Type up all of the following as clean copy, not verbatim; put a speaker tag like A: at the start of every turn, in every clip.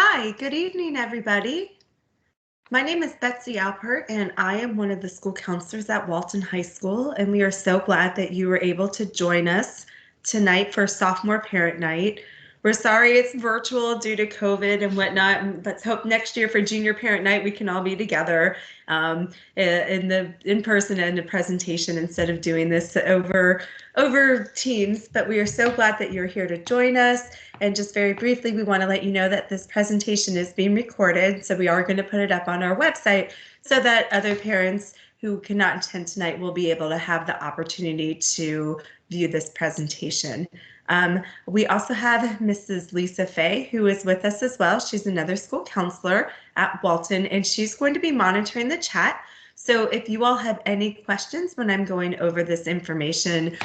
A: Hi, good evening, everybody. My name is Betsy Alpert, and I am one of the school counselors at Walton High School, and we are so glad that you were able to join us tonight for Sophomore Parent Night. We're sorry it's virtual due to COVID and whatnot, and let's hope next year for Junior Parent Night we can all be together in person and a presentation instead of doing this over Teams. But we are so glad that you're here to join us. And just very briefly, we want to let you know that this presentation is being recorded, so we are going to put it up on our website so that other parents who cannot attend tonight will be able to have the opportunity to view this presentation. We also have Mrs. Lisa Fay, who is with us as well. She's another school counselor at Walton, and she's going to be monitoring the chat. So if you all have any questions when I'm going over this information,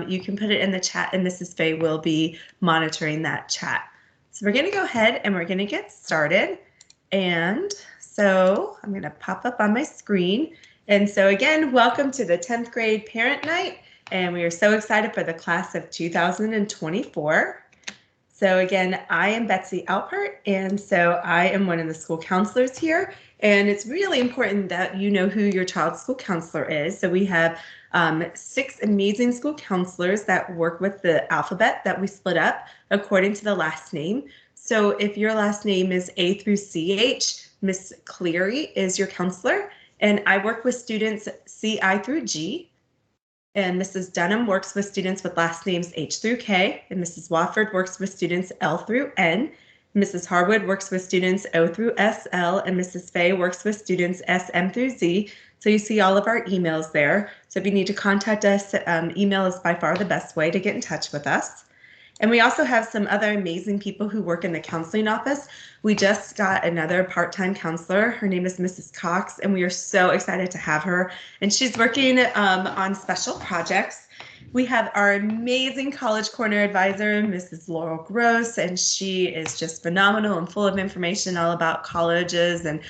A: you can put it in the chat and Mrs. Fay will be monitoring that chat. So we're going to go ahead and we're going to get started. And so I'm going to pop up on my screen. And so again, welcome to the 10th grade parent night. And we are so excited for the class of 2024. So again, I am Betsy Alpert, and so I am one of the school counselors here. And it's really important that you know who your child's school counselor is. So we have 6 amazing school counselors that work with the alphabet that we split up according to the last name. So if your last name is A through CH, Miss Cleary is your counselor. And I work with students CI through G. And Mrs. Dunham works with students with last names H through K, and Mrs. Wofford works with students L through N. Mrs. Harwood works with students O through SL, and Mrs. Fay works with students SM through Z. So you see all of our emails there. So if you need to contact us, email is by far the best way to get in touch with us. And we also have some other amazing people who work in the counseling office. We just got another part-time counselor. Her name is Mrs. Cox, and we are so excited to have her. And she's working on special projects. We have our amazing College Corner advisor, Mrs. Laurel Gross, and she is just phenomenal and full of information all about colleges and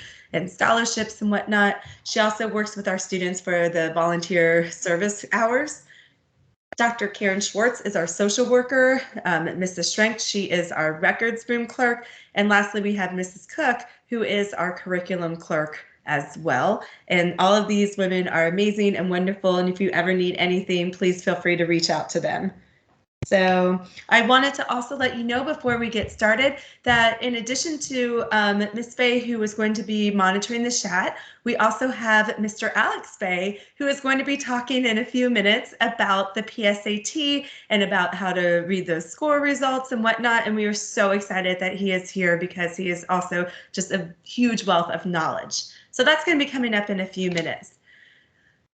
A: scholarships and whatnot. She also works with our students for the volunteer service hours. Dr. Karen Schwartz is our social worker. Mrs. Schrenk, she is our records room clerk. And lastly, we have Mrs. Cook, who is our curriculum clerk as well. And all of these women are amazing and wonderful. And if you ever need anything, please feel free to reach out to them. So I wanted to also let you know before we get started that in addition to Ms. Fay, who is going to be monitoring the chat, we also have Mr. Alex Fay, who is going to be talking in a few minutes about the PSAT and about how to read those score results and whatnot. And we are so excited that he is here because he is also just a huge wealth of knowledge. So that's going to be coming up in a few minutes.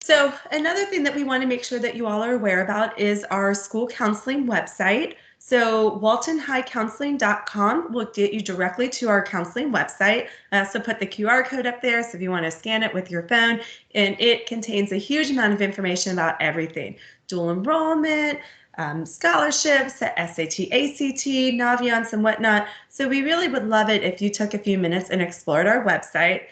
A: So another thing that we want to make sure that you all are aware about is our school counseling website. So waltonhighcounseling.com will get you directly to our counseling website. I also put the QR code up there, so if you want to scan it with your phone, and it contains a huge amount of information about everything: dual enrollment, scholarships, SAT, ACT, Naviance, and whatnot. So we really would love it if you took a few minutes and explored our website.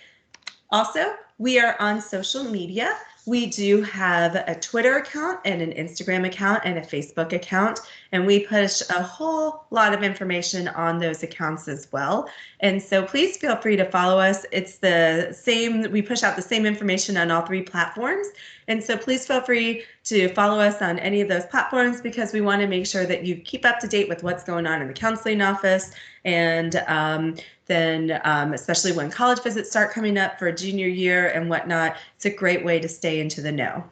A: Also, we are on social media. We do have a Twitter account and an Instagram account and a Facebook account, and we push a whole lot of information on those accounts as well. And so please feel free to follow us. It's the same, we push out the same information on all 3 platforms. And so please feel free to follow us on any of those platforms because we want to make sure that you keep up to date with what's going on in the counseling office. And then especially when college visits start coming up for junior year and whatnot, it's a great way to stay into the know.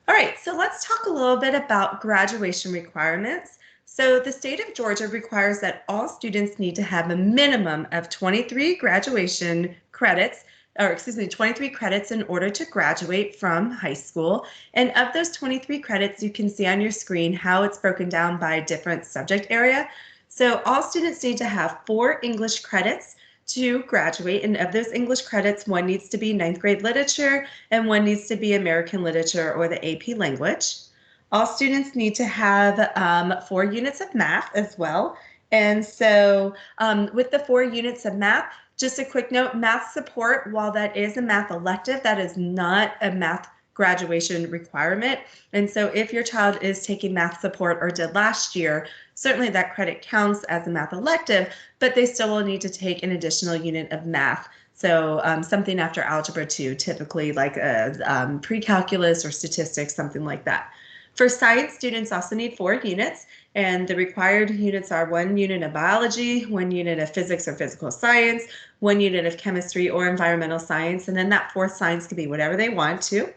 A: All right, so let's talk a little bit about graduation requirements. So the state of Georgia requires that all students need to have a minimum of 23 graduation credits, or excuse me, 23 credits in order to graduate from high school. And of those 23 credits, you can see on your screen how it's broken down by different subject area. So all students need to have 4 English credits to graduate, and of those English credits, 1 needs to be 9th grade literature and 1 needs to be American literature or the AP language. All students need to have 4 units of math as well. And so with the 4 units of math, just a quick note, math support, while that is a math elective, that is not a math graduation requirement. And so if your child is taking math support or did last year, certainly that credit counts as a math elective, but they still will need to take an additional unit of math. So something after Algebra 2, typically like a pre-calculus or statistics, something like that. For science, students also need 4 units, and the required units are 1 unit of biology, 1 unit of physics or physical science, 1 unit of chemistry or environmental science, and then that 4th science could be whatever they want to.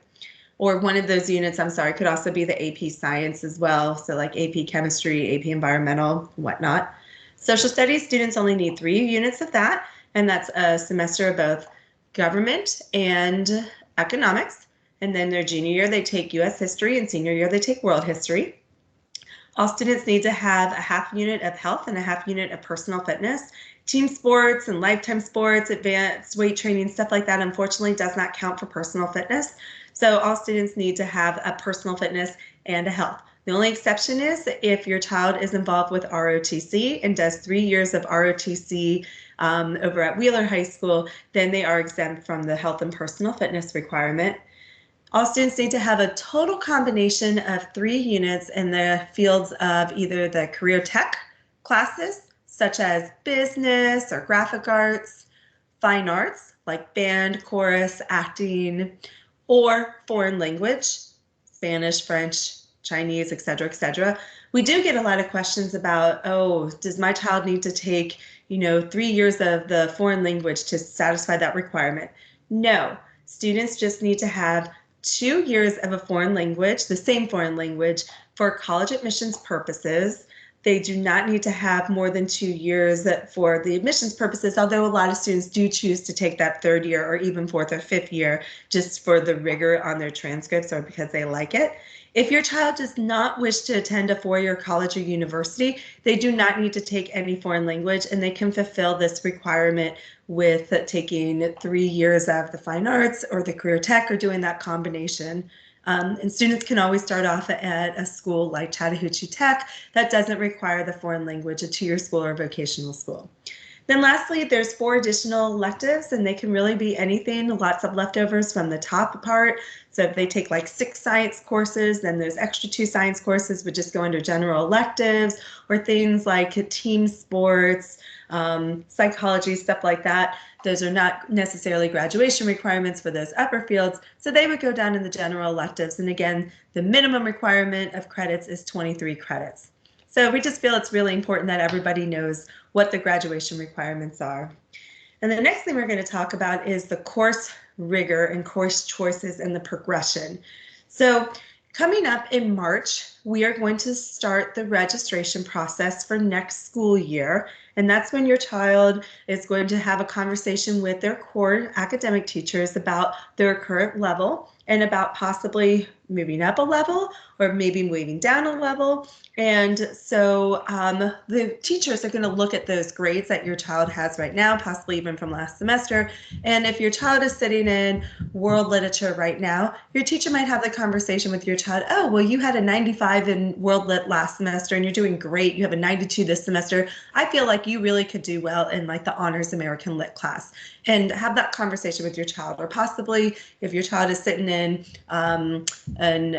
A: Or one of those units, could also be the AP Science as well, so like AP Chemistry, AP Environmental, whatnot. Social Studies students only need 3 units of that, and that's a semester of both government and economics. And then their junior year, they take US history, and senior year, they take world history. All students need to have a half unit of health and a half unit of personal fitness. Team sports and lifetime sports, advanced weight training, stuff like that, unfortunately, does not count for personal fitness. So all students need to have a personal fitness and a health. The only exception is if your child is involved with ROTC and does 3 years of ROTC over at Wheeler High School, then they are exempt from the health and personal fitness requirement. All students need to have a total combination of 3 units in the fields of either the career tech classes, such as business or graphic arts, fine arts, like band, chorus, acting, or foreign language, Spanish, French, Chinese, etc., etc. We do get a lot of questions about, oh, does my child need to take, 3 years of the foreign language to satisfy that requirement? No, students just need to have 2 years of a foreign language, the same foreign language, for college admissions purposes. They do not need to have more than 2 years for the admissions purposes, although a lot of students do choose to take that 3rd year or even 4th or 5th year just for the rigor on their transcripts or because they like it. If your child does not wish to attend a 4-year college or university, they do not need to take any foreign language, and they can fulfill this requirement with taking 3 years of the fine arts or the career tech or doing that combination. And students can always start off at a school like Chattahoochee Tech that doesn't require the foreign language, a 2-year school or vocational school. Then lastly, there's 4 additional electives, and they can really be anything, lots of leftovers from the top part. So if they take like 6 science courses, then those extra 2 science courses would just go under general electives, or things like team sports, psychology, stuff like that. Those are not necessarily graduation requirements for those upper fields, so they would go down in the general electives. And again, the minimum requirement of credits is 23 credits. So we just feel it's really important that everybody knows what the graduation requirements are. And the next thing we're going to talk about is the course rigor and course choices and the progression. So coming up in March, we are going to start the registration process for next school year. And that's when your child is going to have a conversation with their core academic teachers about their current level and about possibly moving up a level or maybe moving down a level. And so the teachers are going to look at those grades that your child has right now, possibly even from last semester. And if your child is sitting in world literature right now, your teacher might have the conversation with your child, oh, well, you had a 95 in world lit last semester and you're doing great. You have a 92 this semester. I feel like you really could do well in like the honors American lit class, and have that conversation with your child. Or possibly if your child is sitting in an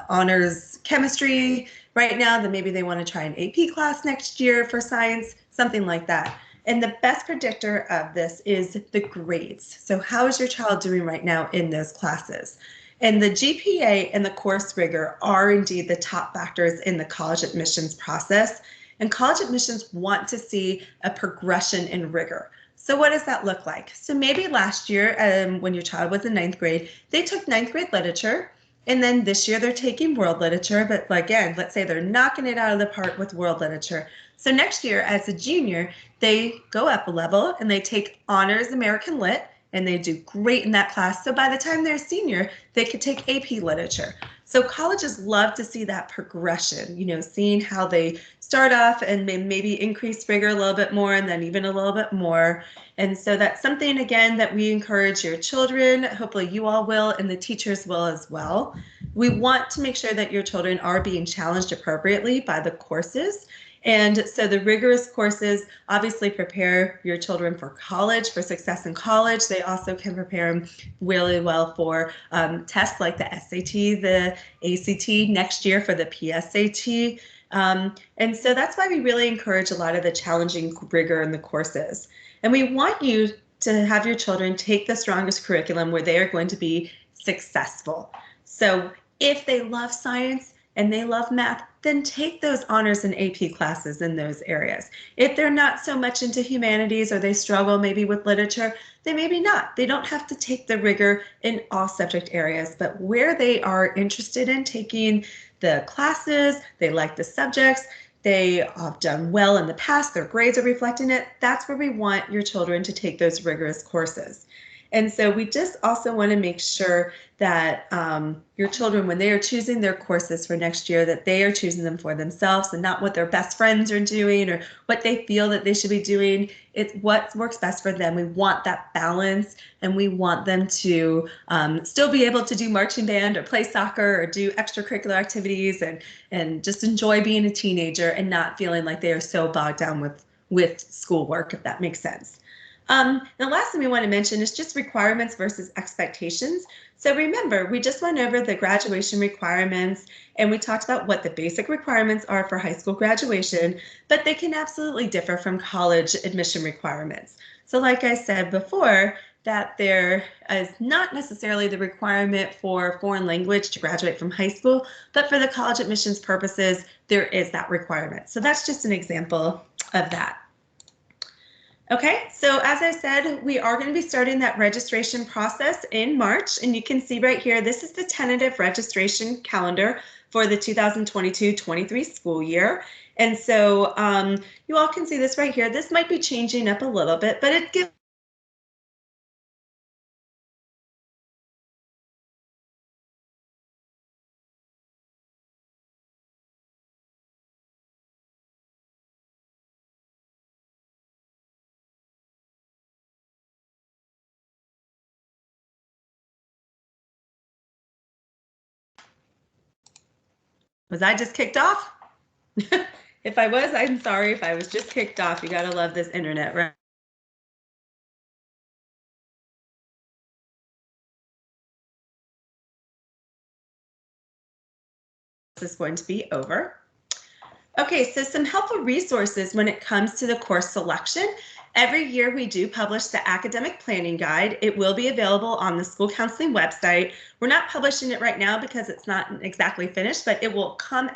A: honors chemistry right now, then maybe they want to try an AP class next year for science, something like that. And the best predictor of this is the grades. So how is your child doing right now in those classes? And the GPA and the course rigor are indeed the top factors in the college admissions process. And college admissions want to see a progression in rigor. So what does that look like? So maybe last year, when your child was in 9th grade, they took 9th grade literature. And then this year they're taking world literature, but again, let's say they're knocking it out of the park with world literature. So next year as a junior, they go up a level and they take honors American lit, and they do great in that class. So by the time they're a senior, they could take AP literature. So colleges love to see that progression, seeing how they start off and maybe increase rigor a little bit more and then even a little bit more. And so that's something, again, that we encourage your children, hopefully you all will, and the teachers will as well. We want to make sure that your children are being challenged appropriately by the courses. And so the rigorous courses obviously prepare your children for college, for success in college. They also can prepare them really well for tests like the SAT, the ACT, next year for the PSAT. And so that's why we really encourage a lot of the challenging rigor in the courses. And we want you to have your children take the strongest curriculum where they are going to be successful. So if they love science and they love math, then take those honors and AP classes in those areas. If they're not so much into humanities or they struggle maybe with literature, then maybe not. They don't have to take the rigor in all subject areas, but where they are interested in taking the classes, they like the subjects, they have done well in the past, their grades are reflecting it, that's where we want your children to take those rigorous courses. And so we just also want to make sure that your children, when they are choosing their courses for next year, that they are choosing them for themselves and not what their best friends are doing or what they feel that they should be doing. It's what works best for them. We want that balance, and we want them to still be able to do marching band or play soccer or do extracurricular activities and just enjoy being a teenager and not feeling like they are so bogged down with schoolwork, if that makes sense. The last thing we want to mention is just requirements versus expectations. So remember, we just went over the graduation requirements and we talked about what the basic requirements are for high school graduation, but they can absolutely differ from college admission requirements. So like I said before, that there is not necessarily the requirement for foreign language to graduate from high school, but for the college admissions purposes, there is that requirement. So that's just an example of that. Okay, so as I said, we are going to be starting that registration process in March, and you can see right here, this is the tentative registration calendar for the 2022-23 school year. And so you all can see this right here. This might be changing up a little bit, but it gives Was I just kicked off? If I was, I'm sorry. If I was just kicked off, you got to love this internet, right? This is going to be over. Okay, so some helpful resources when it comes to the course selection. Every year we do publish the academic planning guide. It will be available on the school counseling website. We're not publishing it right now because it's not exactly finished, but it will come.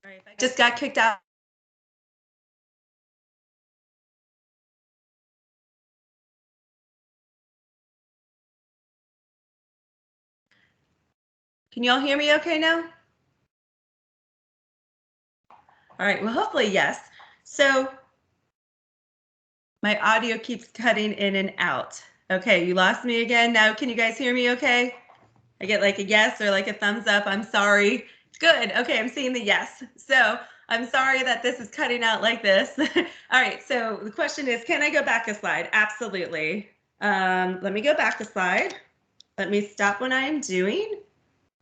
A: Sorry if I just got kicked out. Can you all hear me okay now? All right, well, hopefully, yes. So my audio keeps cutting in and out. Okay, you lost me again. Now, can you guys hear me okay? I get like a yes or like a thumbs up. I'm sorry. Good. Okay, I'm seeing the yes. So I'm sorry that this is cutting out like this. All right, so the question is, can I go back a slide? Absolutely. Let me go back a slide. Let me stop what I am doing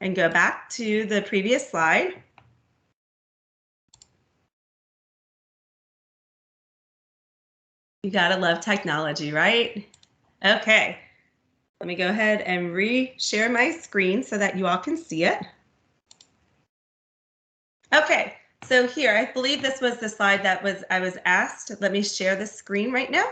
A: and go back to the previous slide. You gotta love technology, right? Okay, let me go ahead and re-share my screen so that you all can see it. Okay, so here, I believe this was the slide that I was asked. Let me share the screen right now.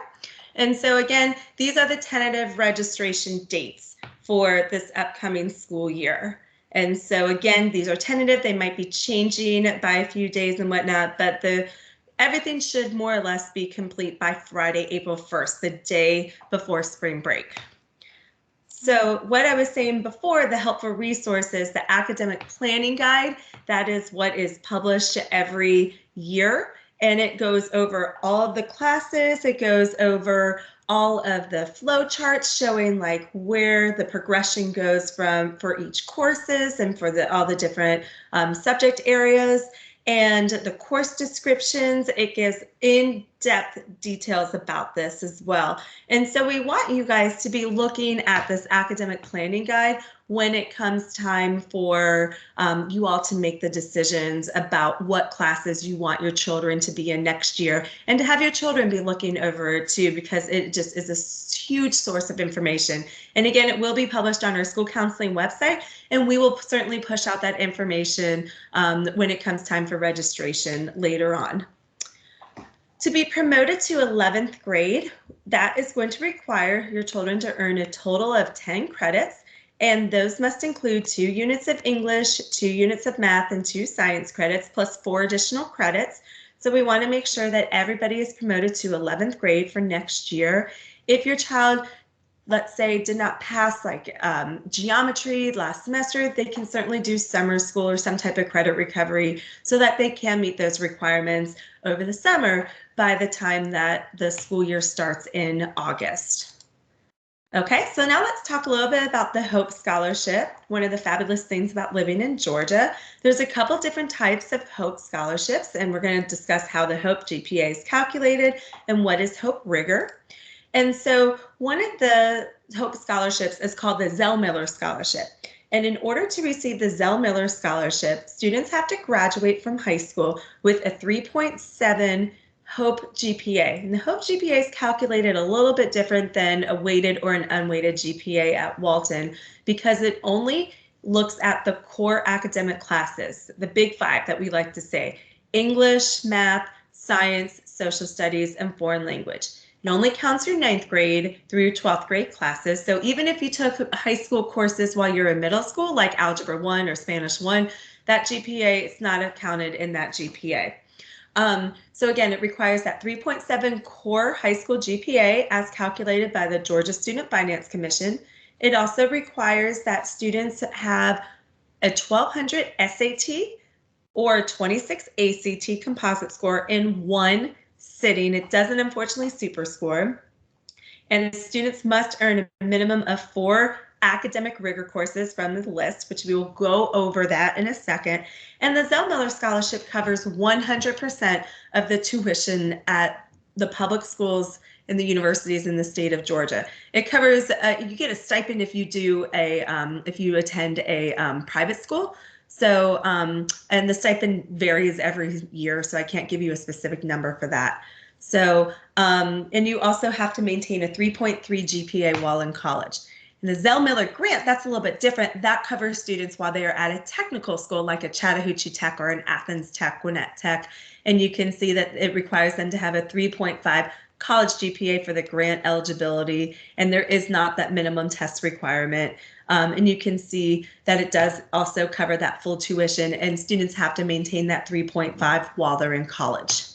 A: And so again, these are the tentative registration dates for this upcoming school year. And so again, these are tentative. They might be changing by a few days and whatnot, but everything should more or less be complete by Friday, April 1st, the day before spring break. So what I was saying before, the helpful resources, the academic planning guide, that is what is published every year. and it goes over all of the classes. It goes over all of the flow charts showing like where the progression goes from for each courses and for all the different subject areas. And the course descriptions, it gives in-depth details about this as well. And so we want you guys to be looking at this academic planning guide when it comes time for you all to make the decisions about what classes you want your children to be in next year, and to have your children be looking over it too, because it just is a huge source of information. And again, it will be published on our school counseling website, and we will certainly push out that information when it comes time for registration later on. To be promoted to 11th grade, that is going to require your children to earn a total of 10 credits, and those must include 2 units of English, 2 units of math, and 2 science credits, plus 4 additional credits. So we want to make sure that everybody is promoted to 11th grade for next year. If your child, let's say, did not pass like geometry last semester, they can certainly do summer school or some type of credit recovery so that they can meet those requirements over the summer by the time that the school year starts in August. Okay, so now let's talk a little bit about the Hope Scholarship. One of the fabulous things about living in Georgia, there's a couple different types of Hope Scholarships, and we're going to discuss how the Hope GPA is calculated and what is Hope Rigor. And so one of the Hope Scholarships is called the Zell-Miller Scholarship. And in order to receive the Zell-Miller Scholarship, students have to graduate from high school with a 3.7 Hope GPA. And the Hope GPA is calculated a little bit different than a weighted or an unweighted GPA at Walton, because it only looks at the core academic classes, the big 5 that we like to say: English, math, science, social studies, and foreign language. It only counts your 9th grade through your 12th grade classes. So even if you took high school courses while you're in middle school, like Algebra 1 or Spanish 1, that GPA is not counted in that GPA. So again, it requires that 3.7 core high school GPA as calculated by the Georgia Student Finance Commission. It also requires that students have a 1200 SAT or a 26 ACT composite score in one sitting. It doesn't unfortunately super score. And students must earn a minimum of 4 academic rigor courses from the list, which we will go over that in a second. And the Zell-Miller Scholarship covers 100% of the tuition at the public schools and the universities in the state of Georgia. It covers, you get a stipend if you do if you attend a private school. So, and the stipend varies every year, so I can't give you a specific number for that. So, and you also have to maintain a 3.3 GPA while in college. And the Zell-Miller grant, that's a little bit different. That covers students while they are at a technical school like a Chattahoochee Tech or an Athens Tech, Gwinnett Tech. And you can see that it requires them to have a 3.5 college GPA for the grant eligibility. And there is not that minimum test requirement. And you can see that it does also cover that full tuition, and students have to maintain that 3.5 while they're in college.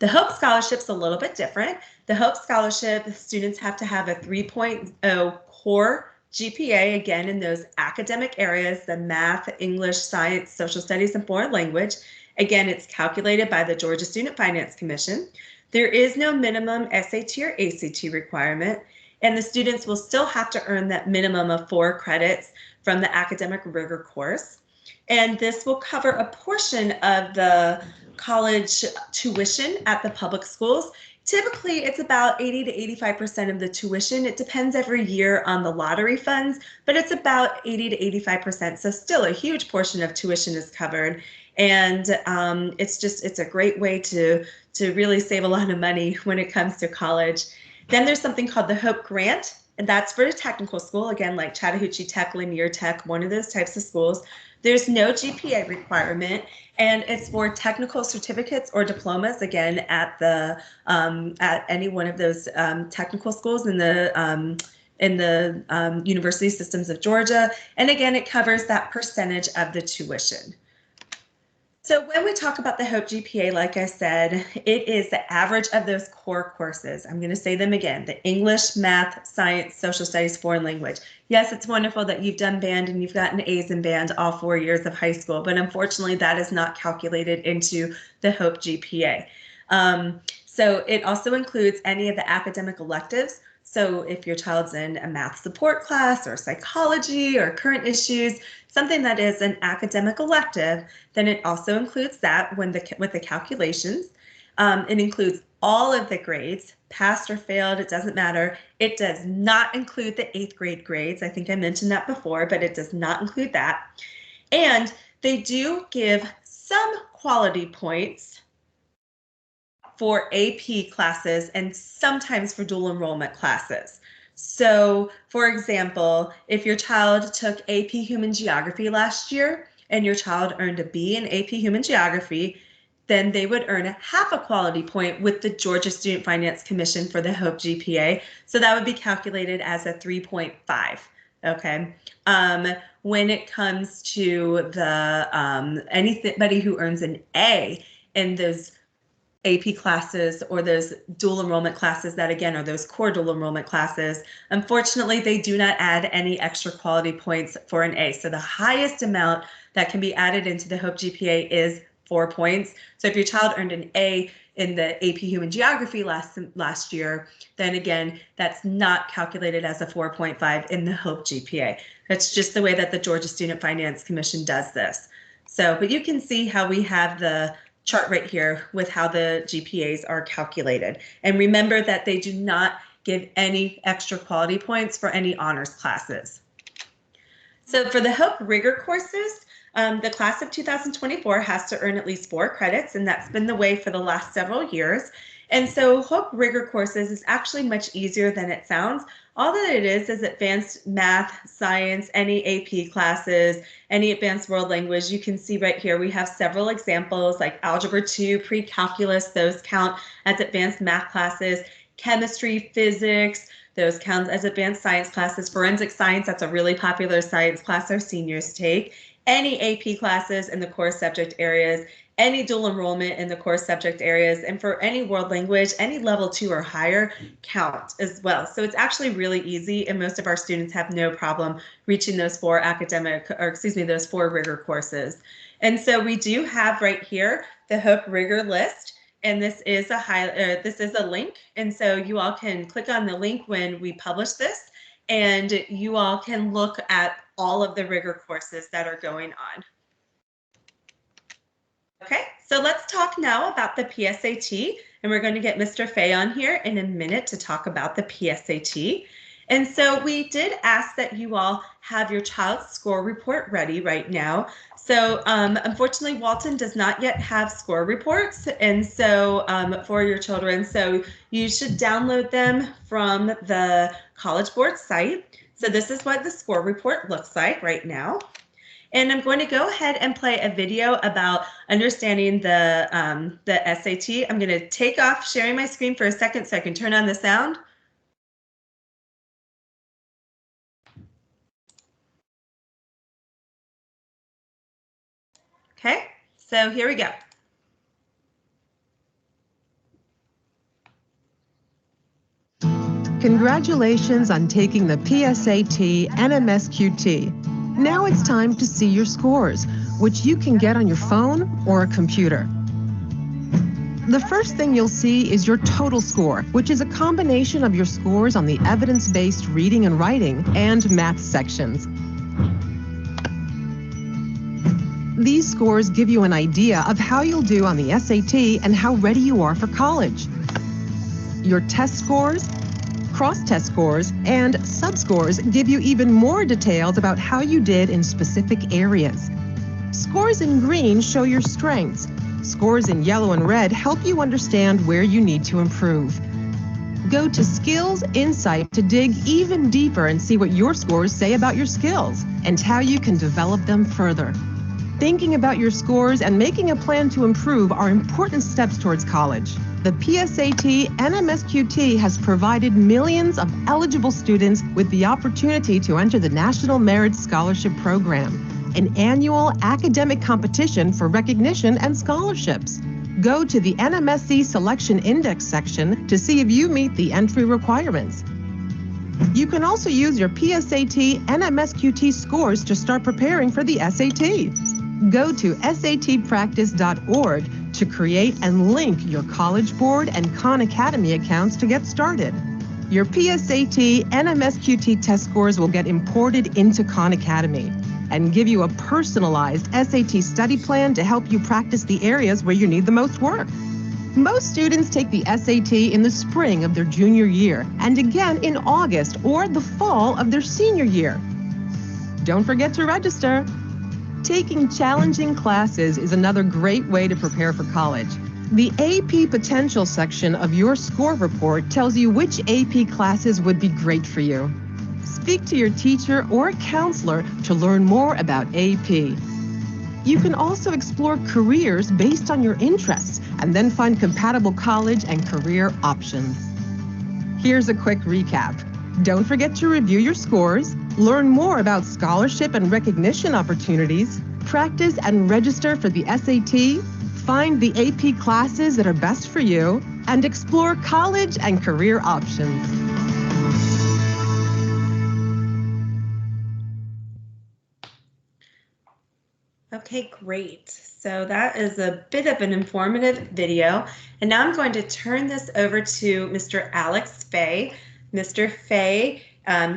A: The Hope Scholarship's a little bit different. The Hope Scholarship, students have to have a 3.0 core GPA, again, in those academic areas, the math, English, science, social studies, and foreign language. Again, it's calculated by the Georgia Student Finance Commission. There is no minimum SAT or ACT requirement, and the students will still have to earn that minimum of 4 credits from the academic rigor course. And this will cover a portion of the college tuition at the public schools. Typically, it's about 80 to 85% of the tuition. It depends every year on the lottery funds, but it's about 80 to 85%. So still a huge portion of tuition is covered. And it's a great way to really save a lot of money when it comes to college. Then there's something called the Hope Grant, and that's for a technical school, again, like Chattahoochee Tech, Lanier Tech, one of those types of schools. There's no GPA requirement, and it's for technical certificates or diplomas, again, at the at any one of those technical schools in the university systems of Georgia. And again, it covers that percentage of the tuition. So when we talk about the Hope GPA, like I said, it is the average of those core courses. I'm going to say them again: the English, math, science, social studies, foreign language. Yes, it's wonderful that you've done band and you've gotten A's in band all 4 years of high school, but unfortunately that is not calculated into the Hope GPA. So it also includes any of the academic electives. So if your child's in a math support class or psychology or current issues, something that is an academic elective, then it also includes that with the calculations. It includes all of the grades, passed or failed, it doesn't matter. It does not include the 8th grade grades. I think I mentioned that before, but it does not include that. And they do give some quality points for AP classes and sometimes for dual enrollment classes. So, for example, if your child took AP Human Geography last year and your child earned a B in AP Human Geography, then they would earn half a quality point with the Georgia Student Finance Commission for the Hope GPA. So that would be calculated as a 3.5. Okay. When it comes to the anybody who earns an A in those AP classes or those dual enrollment classes that again are those core dual enrollment classes, unfortunately they do not add any extra quality points for an A. So the highest amount that can be added into the Hope GPA is 4 points. So if your child earned an A in the AP Human Geography last year, then again, that's not calculated as a 4.5 in the Hope GPA. That's just the way that the Georgia Student Finance Commission does this. So, but you can see how we have the chart right here with how the GPAs are calculated. And remember that they do not give any extra quality points for any honors classes. So for the Hope Rigor courses, the class of 2024 has to earn at least 4 credits, and that's been the way for the last several years. And so Hope Rigor courses is actually much easier than it sounds. All that it is advanced math, science, any AP classes, any advanced world language. You can see right here we have several examples like Algebra 2, Pre-Calculus, those count as advanced math classes, chemistry, physics, those count as advanced science classes, forensic science, that's a really popular science class our seniors take, any AP classes in the core subject areas, any dual enrollment in the core subject areas, and for any world language, any level 2 or higher count as well. So it's actually really easy, and most of our students have no problem reaching those 4 those 4 rigor courses. And so we do have right here the Hope Rigor list, and this is a link, and so you all can click on the link when we publish this, and you all can look at all of the rigor courses that are going on. Okay, so let's talk now about the PSAT, and we're going to get Mr. Fay on here in a minute to talk about the PSAT. And so we did ask that you all have your child's score report ready right now. So unfortunately, Walton does not yet have score reports, and so for your children, so you should download them from the College Board site. So this is what the score report looks like right now. And I'm going to go ahead and play a video about understanding the SAT. I'm going to take off sharing my screen for a second so I can turn on the sound. Okay, so here we go.
B: Congratulations on taking the PSAT and MSQT. Now it's time to see your scores, which you can get on your phone or a computer. The first thing you'll see is your total score, which is a combination of your scores on the evidence-based reading and writing and math sections. These scores give you an idea of how you'll do on the SAT and how ready you are for college. Your test scores, cross-test scores, and sub-scores give you even more details about how you did in specific areas. Scores in green show your strengths. Scores in yellow and red help you understand where you need to improve. Go to Skills Insight to dig even deeper and see what your scores say about your skills and how you can develop them further. Thinking about your scores and making a plan to improve are important steps towards college. The PSAT and MSQT has provided millions of eligible students with the opportunity to enter the National Merit Scholarship Program. an annual academic competition for recognition and scholarships. Go to the NMSC Selection Index section to see if you meet the entry requirements. You can also use your PSAT and MSQT scores to start preparing for the SAT. Go to satpractice.org to create and link your College Board and Khan Academy accounts to get started. Your PSAT and MSQT test scores will get imported into Khan Academy and give you a personalized SAT study plan to help you practice the areas where you need the most work. Most students take the SAT in the spring of their junior year and again in August or the fall of their senior year. Don't forget to register. Taking challenging classes is another great way to prepare for college. The AP Potential section of your score report tells you which AP classes would be great for you. Speak to your teacher or counselor to learn more about AP. You can also explore careers based on your interests and then find compatible college and career options. Here's a quick recap. Don't forget to review your scores, learn more about scholarship and recognition opportunities, practice and register for the SAT, find the AP classes that are best for you, and explore college and career options.
A: Okay, great. So that is a bit of an informative video. And now I'm going to turn this over to Mr. Alex Fay. Mr. Fay,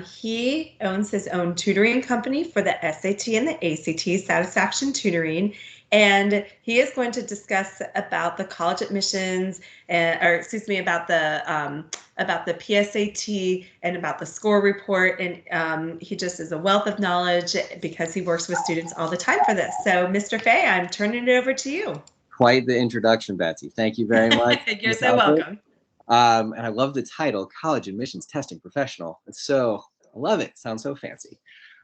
A: he owns his own tutoring company for the SAT and the ACT, Satisfaction Tutoring. And he is going to discuss about the college admissions, about the PSAT and about the score report. And he just is a wealth of knowledge because he works with students all the time for this. So, Mr. Fay, I'm turning it over to you.
C: Quite the introduction, Betsy. Thank you very much.
A: You're so welcome.
C: And I love the title, College Admissions Testing Professional. I love it. Sounds so fancy.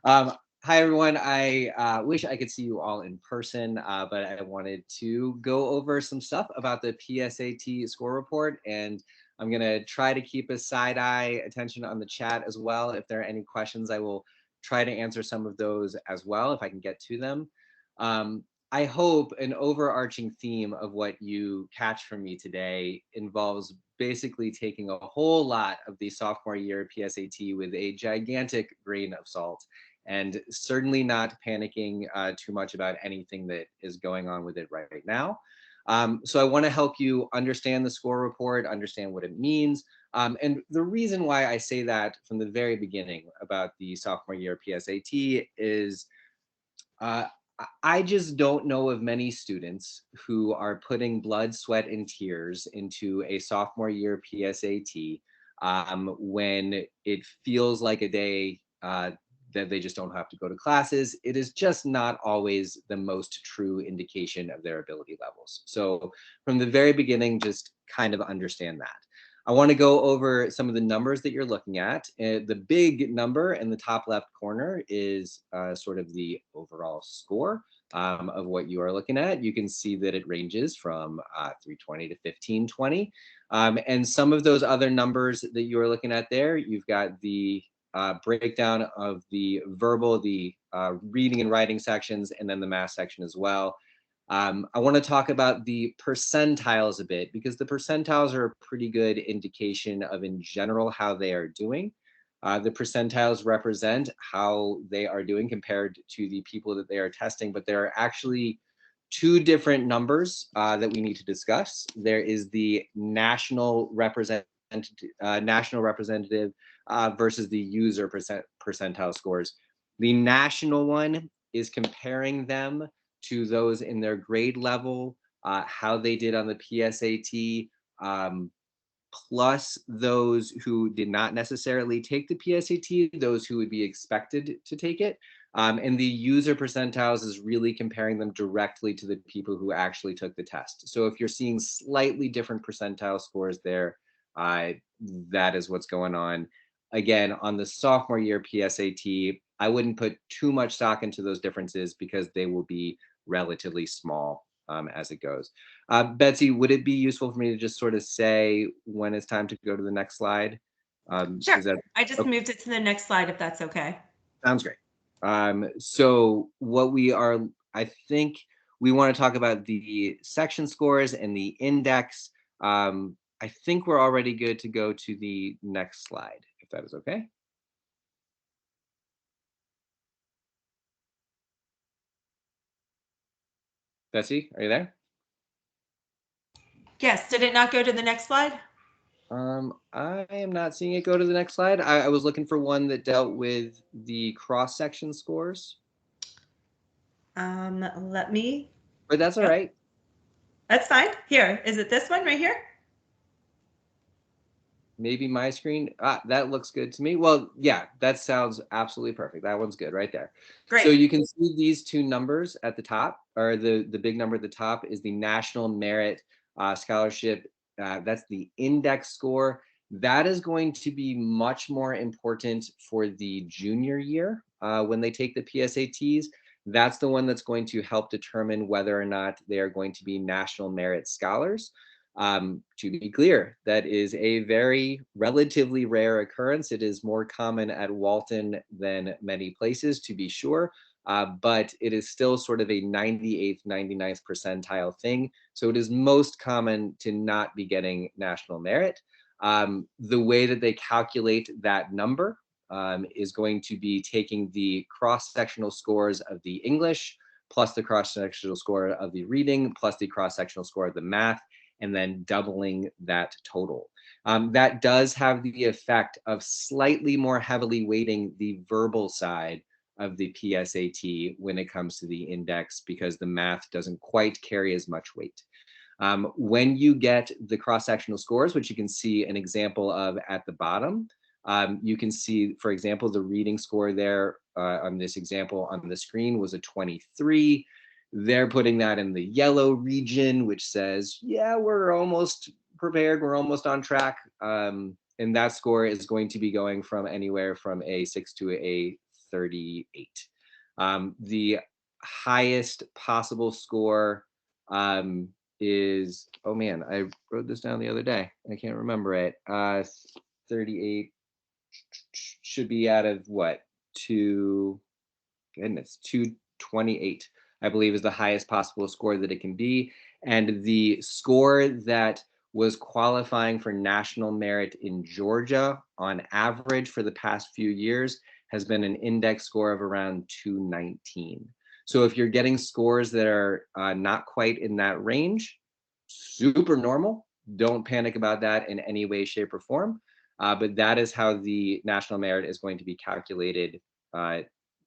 C: Hi, everyone. I wish I could see you all in person, but I wanted to go over some stuff about the PSAT score report, and I'm going to try to keep a side-eye attention on the chat as well. If there are any questions, I will try to answer some of those as well if I can get to them. I hope an overarching theme of what you catch from me today involves basically taking a whole lot of the sophomore year PSAT with a gigantic grain of salt, and certainly not panicking too much about anything that is going on with it right now. So I want to help you understand the score report, understand what it means. And the reason why I say that from the very beginning about the sophomore year PSAT is I just don't know of many students who are putting blood, sweat, and tears into a sophomore year PSAT when it feels like a day that they just don't have to go to classes. It is just not always the most true indication of their ability levels. So from the very beginning, just kind of understand that. I want to go over some of the numbers that you're looking at. The big number in the top left corner is sort of the overall score of what you are looking at. You can see that it ranges from 320 to 1520. And some of those other numbers that you are looking at there, you've got the breakdown of the verbal, the reading and writing sections, and then the math section as well. I want to talk about the percentiles a bit because the percentiles are a pretty good indication of, in general, how they are doing. The percentiles represent how they are doing compared to the people that they are testing, but there are actually two different numbers that we need to discuss. There is the national representative versus the user percentile scores. The national one is comparing them to those in their grade level, how they did on the PSAT, plus those who did not necessarily take the PSAT, those who would be expected to take it. And the user percentiles is really comparing them directly to the people who actually took the test. So if you're seeing slightly different percentile scores there, that is what's going on. Again, on the sophomore year PSAT, I wouldn't put too much stock into those differences because they will be relatively small as it goes. Betsy, would it be useful for me to just sort of say when it's time to go to the next slide?
A: Sure. I just moved it to the next slide if that's okay.
C: Sounds great. So what we are, I think we want to talk about the section scores and the index. I think we're already good to go to the next slide, if that is okay. Betsy, are you there?
A: Yes, did it not go to the next slide?
C: I am not seeing it go to the next slide. I was looking for one that dealt with the cross-section scores,
A: Let me,
C: but that's all
A: yep,
C: right.
A: that's fine. Here, is it this one right here?
C: Maybe my screen. That looks good to me. Well, yeah, that sounds absolutely perfect. That one's good right there. So
A: Great.
C: you can see these two numbers at the top, or the big number at the top is the National Merit Scholarship. That's the index score. That is going to be much more important for the junior year when they take the PSATs. That's the one that's going to help determine whether or not they are going to be National Merit Scholars. To be clear, that is a very relatively rare occurrence. It is more common at Walton than many places, to be sure, but it is still sort of a 98th, 99th percentile thing. So it is most common to not be getting national merit. The way that they calculate that number is going to be taking the cross-sectional scores of the English plus the cross-sectional score of the reading plus the cross-sectional score of the math, and then doubling that total. That does have the effect of slightly more heavily weighting the verbal side of the PSAT when it comes to the index because the math doesn't quite carry as much weight. When you get the cross-sectional scores, which you can see an example of at the bottom, you can see, for example, the reading score there on this example on the screen was a 23. They're putting that in the yellow region, which says, yeah, we're almost prepared. We're almost on track. And that score is going to be going from anywhere from a 6 to a 38. The highest possible score is, oh man, I wrote this down the other day. I can't remember it. 38 should be out of what? Goodness, 228, I believe, is the highest possible score that it can be. And the score that was qualifying for national merit in Georgia on average for the past few years has been an index score of around 219. So if you're getting scores that are not quite in that range, super normal. Don't panic about that in any way, shape, or form. But that is how the national merit is going to be calculated. And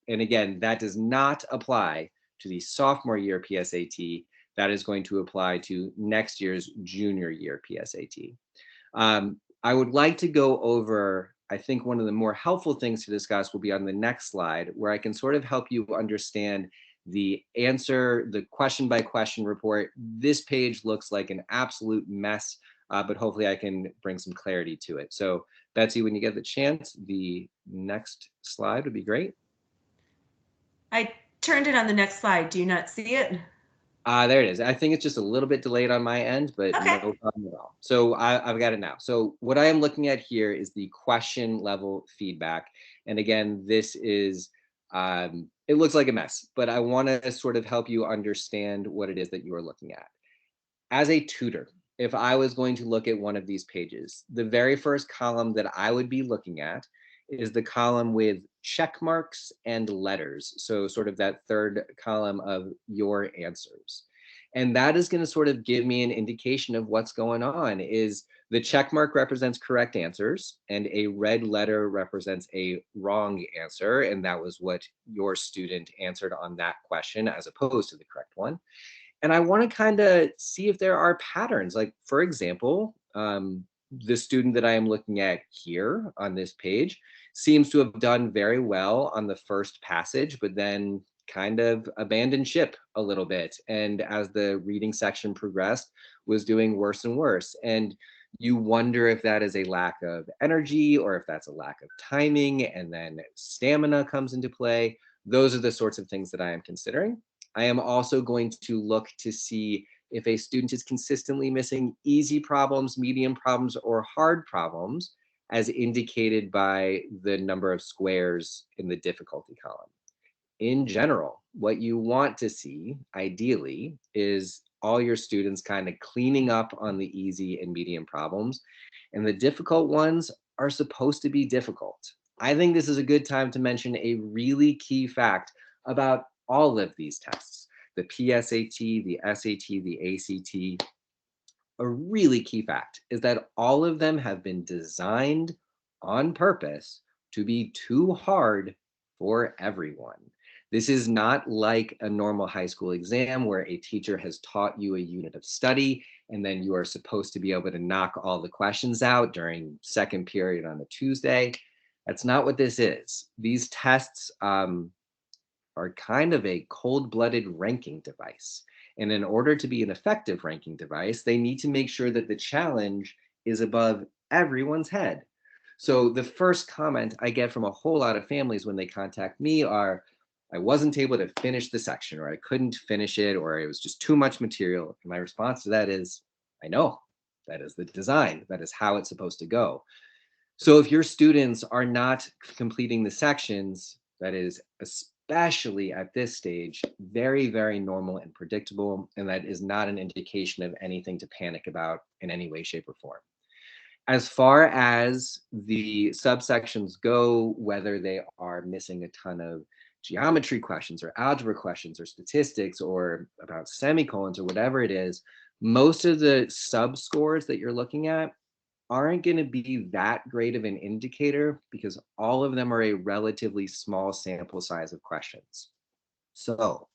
C: again, that does not apply to the sophomore year PSAT. That is going to apply to next year's junior year PSAT. I would like to go over, I think one of the more helpful things to discuss will be on the next slide, where I can sort of help you understand the answer, the question by question report. This page looks like an absolute mess, but hopefully I can bring some clarity to it. So Betsy, when you get the chance, the next slide would be great.
A: I turned it on the next slide. Do you not see it?
C: There it is. I think it's just a little bit delayed on my end, but
A: Okay.
C: no problem at all. So I've got it now. So what I am looking at here is the question level feedback. And again, this is, it looks like a mess, but I want to sort of help you understand what it is that you are looking at. As a tutor, if I was going to look at one of these pages, the very first column that I would be looking at is the column with check marks and letters. So sort of that third column of your answers. And that is going to sort of give me an indication of what's going on. Is the check mark represents correct answers and a red letter represents a wrong answer. And that was what your student answered on that question as opposed to the correct one. And I want to kind of see if there are patterns. Like, for example, the student that I am looking at here on this page seems to have done very well on the first passage, but then kind of abandoned ship a little bit. And as the reading section progressed, was doing worse and worse. And you wonder if that is a lack of energy or if that's a lack of timing, and then stamina comes into play. Those are the sorts of things that I am considering. I am also going to look to see if a student is consistently missing easy problems, medium problems, or hard problems, as indicated by the number of squares in the difficulty column. in general, what you want to see, ideally, is all your students kind of cleaning up on the easy and medium problems, and the difficult ones are supposed to be difficult. I think this is a good time to mention a really key fact about all of these tests, the PSAT, the SAT, the ACT. A really key fact is that all of them have been designed on purpose to be too hard for everyone. This is not like a normal high school exam where a teacher has taught you a unit of study and then you are supposed to be able to knock all the questions out during second period on a Tuesday. That's not what this is. These tests are kind of a cold-blooded ranking device. And in order to be an effective ranking device, they need to make sure that the challenge is above everyone's head. So the first comment I get from a whole lot of families when they contact me are, I wasn't able to finish the section, or I couldn't finish it, or it was just too much material. And my response to that is, I know, that is the design, that is how it's supposed to go. So if your students are not completing the sections, that is especially at this stage, very, very normal and predictable, and that is not an indication of anything to panic about in any way, shape, or form. As far as the subsections go, whether they are missing a ton of geometry questions or algebra questions or statistics or about semicolons or whatever it is, most of the sub scores that you're looking at aren't going to be that great of an indicator because all of them are a relatively small sample size of questions. So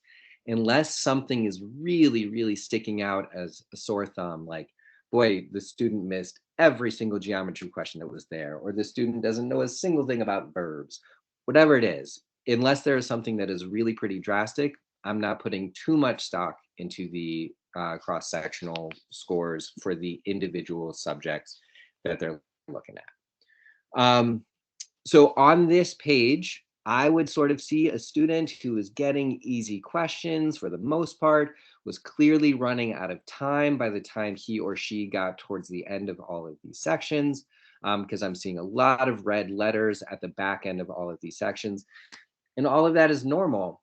C: unless something is really, really sticking out as a sore thumb, like, boy, the student missed every single geometry question that was there, or the student doesn't know a single thing about verbs, whatever it is, unless there is something that is really pretty drastic, I'm not putting too much stock into the cross-sectional scores for the individual subjects that they're looking at. So on this page, I would sort of see a student who is getting easy questions for the most part, was clearly running out of time by the time he or she got towards the end of all of these sections, because I'm seeing a lot of red letters at the back end of all of these sections. And all of that is normal.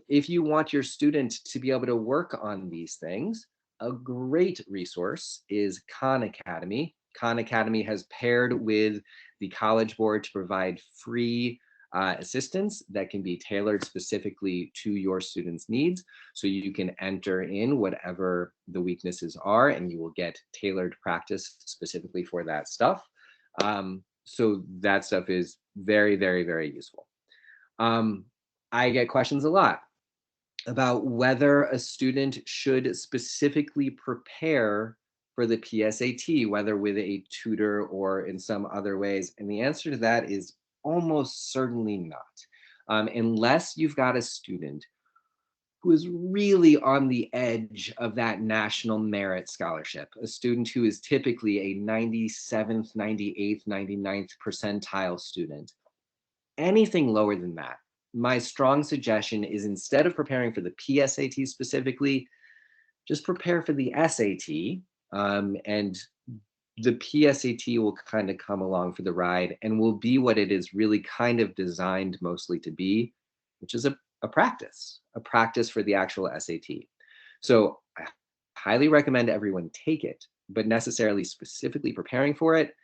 C: If you want your student to be able to work on these things, a great resource is Khan Academy. Khan Academy has paired with the College Board to provide free assistance that can be tailored specifically to your students' needs. So you can enter in whatever the weaknesses are and you will get tailored practice specifically for that stuff. So that stuff is very, very, very useful. I get questions a lot about whether a student should specifically prepare for the PSAT, whether with a tutor or in some other ways. And the answer to that is almost certainly not. Unless you've got a student who is really on the edge of that national merit scholarship, a student who is typically a 97th, 98th, 99th percentile student. Anything lower than that, my strong suggestion is instead of preparing for the PSAT specifically, just prepare for the SAT. And the PSAT will kind of come along for the ride and will be what it is really kind of designed mostly to be, which is a practice for the actual SAT. So I highly recommend everyone take it, but necessarily specifically preparing for it,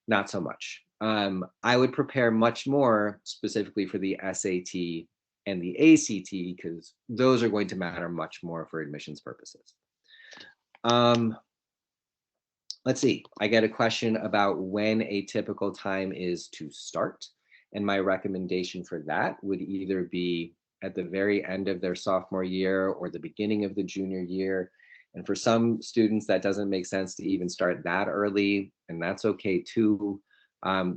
C: not so much. I would prepare much more specifically for the SAT and the ACT because those are going to matter much more for admissions purposes. Let's see, I get a question about when a typical time is to start. And my recommendation for that would either be at the very end of their sophomore year or the beginning of the junior year. And for some students, that doesn't make sense to even start that early, and that's okay too.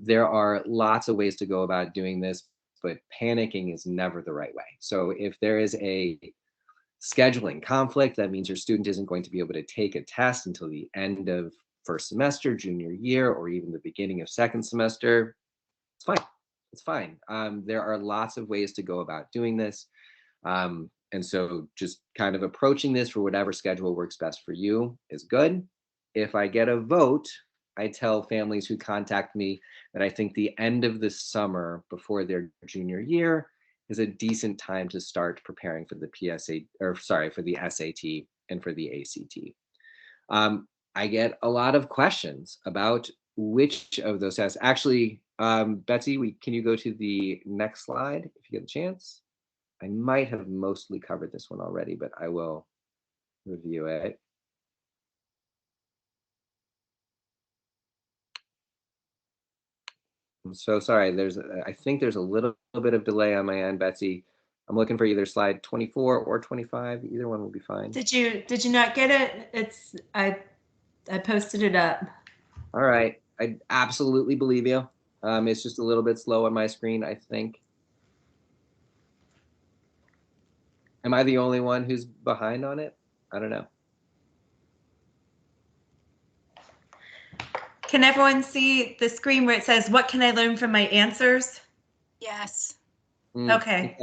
C: There are lots of ways to go about doing this, but panicking is never the right way. So if there is a scheduling conflict, that means your student isn't going to be able to take a test until the end of first semester, junior year, or even the beginning of second semester, it's fine. It's fine. There are lots of ways to go about doing this. And so just kind of approaching this for whatever schedule works best for you is good. If I get a vote, I tell families who contact me that I think the end of the summer before their junior year is a decent time to start preparing for the PSA, or sorry, for the SAT and for the ACT. I get a lot of questions about which of those tests. Actually, Betsy, can you go to the next slide if you get a chance? I might have mostly covered this one already, but I will review it. I'm so sorry. I think there's a little bit of delay on my end, Betsy. I'm looking for either slide 24 or 25. Either one will be fine.
A: Did you not get it? I posted it up.
C: All right. I absolutely believe you. It's just a little bit slow on my screen, I think. Am I the only one who's behind on it? I don't know.
A: Can everyone see the screen where it says, "What can I learn from my answers"?
D: Yes.
A: Okay.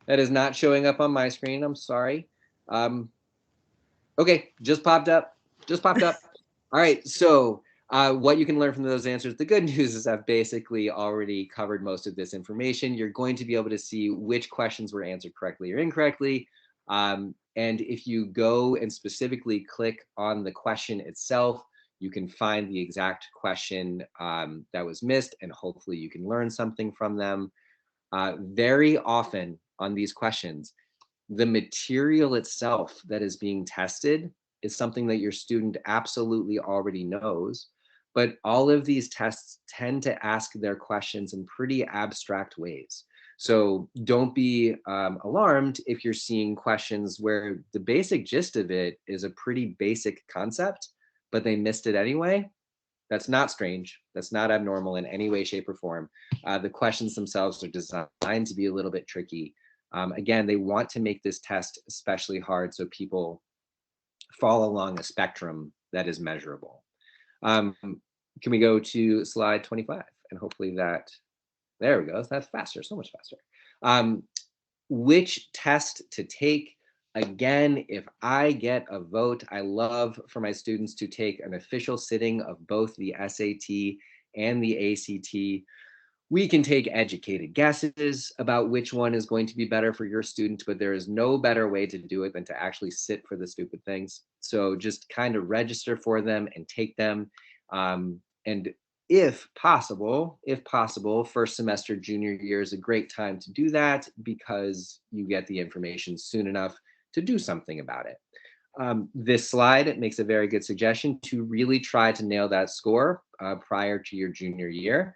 C: That is not showing up on my screen. I'm sorry. Okay, just popped up. All right, so what you can learn from those answers. The good news is I've basically already covered most of this information. You're going to be able to see which questions were answered correctly or incorrectly. And if you go and specifically click on the question itself, you can find the exact question that was missed, and hopefully you can learn something from them. Very often on these questions, the material itself that is being tested is something that your student absolutely already knows, but all of these tests tend to ask their questions in pretty abstract ways. So don't be alarmed if you're seeing questions where the basic gist of it is a pretty basic concept, but they missed it anyway. That's not strange. That's not abnormal in any way, shape, or form. The questions themselves are designed to be a little bit tricky. Again, they want to make this test especially hard so people fall along a spectrum that is measurable. Can we go to slide 25? And hopefully there we go. That's faster, so much faster. Which test to take? Again, if I get a vote, I love for my students to take an official sitting of both the SAT and the ACT. We can take educated guesses about which one is going to be better for your student, but there is no better way to do it than to actually sit for the stupid things. So just kind of register for them and take them. And if possible, first semester junior year is a great time to do that because you get the information soon enough to do something about it. This slide makes a very good suggestion to really try to nail that score prior to your junior year.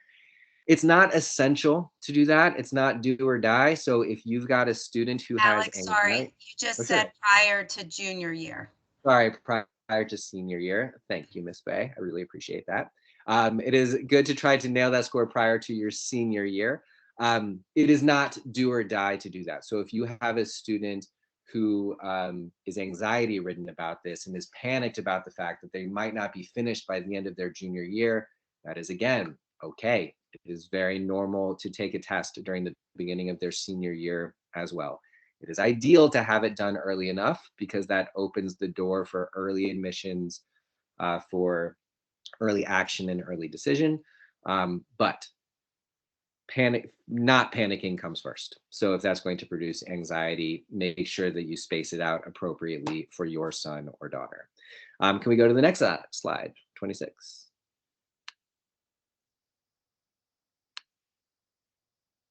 C: It's not essential to do that. It's not do or die. So if you've got a student who
D: Alex,
C: has
D: sorry, you just said prior to junior year.
C: Sorry, prior to senior year. Thank you, Miss Bay. I really appreciate that. It is good to try to nail that score prior to your senior year. It is not do or die to do that. So if you have a student who is anxiety ridden about this and is panicked about the fact that they might not be finished by the end of their junior year, that is again, okay. It is very normal to take a test during the beginning of their senior year as well. It is ideal to have it done early enough because that opens the door for early admissions, for early action and early decision. But not panicking comes first. So if that's going to produce anxiety, make sure that you space it out appropriately for your son or daughter. Can we go to the next slide, 26?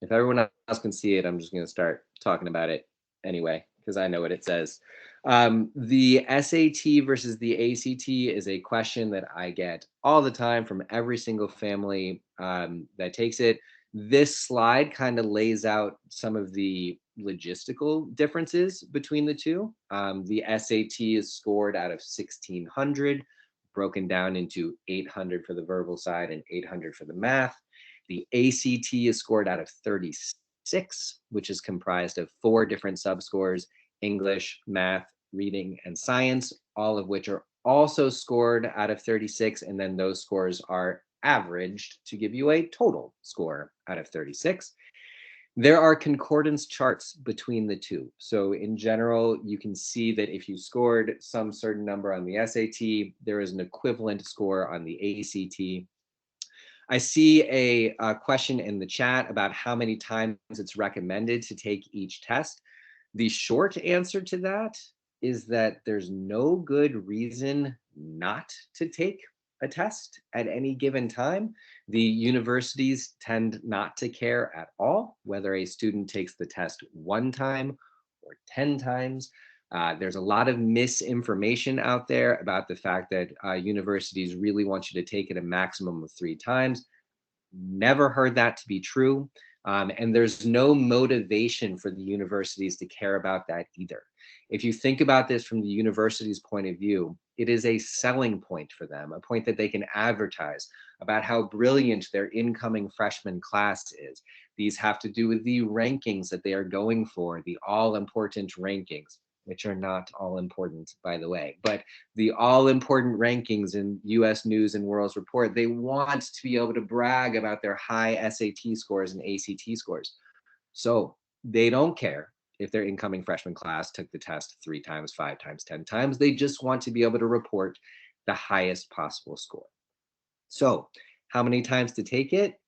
C: If everyone else can see it, I'm just going to start talking about it anyway, because I know what it says. The SAT versus the ACT is a question that I get all the time from every single family that takes it. This slide kind of lays out some of the logistical differences between the two. The SAT is scored out of 1,600, broken down into 800 for the verbal side and 800 for the math. The ACT is scored out of 36, which is comprised of 4 different subscores: English, math, reading, and science, all of which are also scored out of 36. And then those scores are averaged to give you a total score out of 36. There are concordance charts between the two. So in general, you can see that if you scored some certain number on the SAT, there is an equivalent score on the ACT. I see a question in the chat about how many times it's recommended to take each test. The short answer to that is that there's no good reason not to take a test at any given time. The universities tend not to care at all whether a student takes the test 1 time or 10 times. There's a lot of misinformation out there about the fact that universities really want you to take it a maximum of 3 times. Never heard that to be true. And there's no motivation for the universities to care about that either. If you think about this from the university's point of view, it is a selling point for them, a point that they can advertise about how brilliant their incoming freshman class is. These have to do with the rankings that they are going for, the all important rankings, which are not all important, by the way, but the all important rankings in US News and World's Report. They want to be able to brag about their high SAT scores and ACT scores. So they don't care if their incoming freshman class took the test 3 times, 5 times, 10 times. They just want to be able to report the highest possible score. So how many times to take it?